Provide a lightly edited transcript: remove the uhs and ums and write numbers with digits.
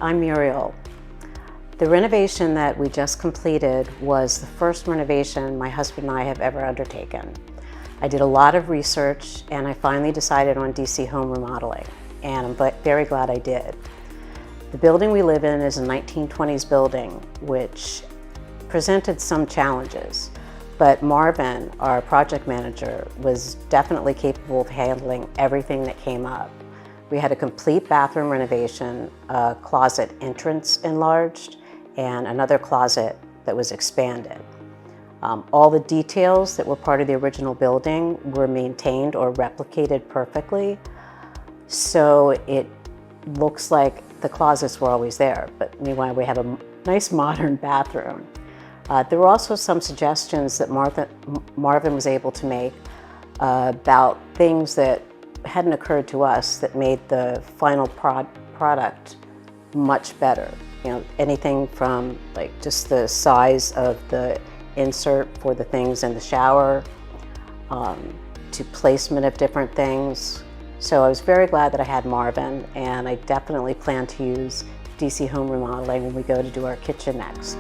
I'm Muriel. The renovation that we just completed was the first renovation my husband and I have ever undertaken. I did a lot of research and I finally decided on DC home remodeling, and I'm very glad I did. The building we live in is a 1920s building which presented some challenges, but Marvin, our project manager, was definitely capable of handling everything that came up. We had a complete bathroom renovation, a closet entrance enlarged, and another closet that was expanded. All the details that were part of the original building were maintained or replicated perfectly, so it looks like the closets were always there, but meanwhile we have a nice modern bathroom. There were also some suggestions that Marvin was able to make about things that hadn't occurred to us that made the final product much better. You know, anything from like just the size of the insert for the things in the shower, to placement of different things. So I was very glad that I had Marvin, and I definitely plan to use DC Home Remodeling when we go to do our kitchen next.